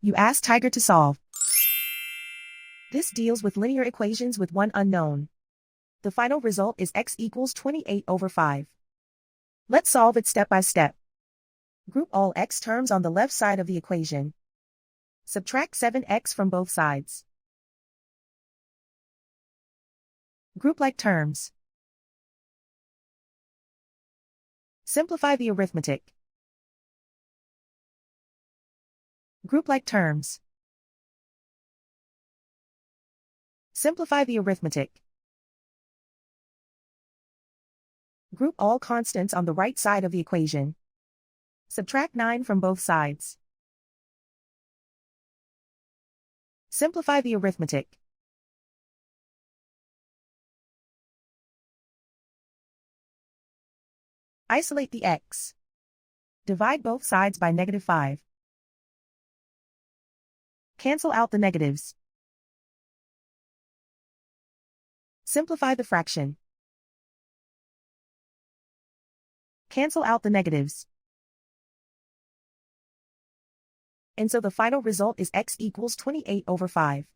You ask Tiger to solve. This deals with linear equations with one unknown. The final result is x equals 28/5. Let's solve it step by step. Group all x terms on the left side of the equation. Subtract 7x from both sides. Group like terms. Simplify the arithmetic. Group like terms. Simplify the arithmetic. Group all constants on the right side of the equation. Subtract 9 from both sides. Simplify the arithmetic. Isolate the x. Divide both sides by -5. Cancel out the negatives. Simplify the fraction. Cancel out the negatives. And so the final result is x equals 28/5.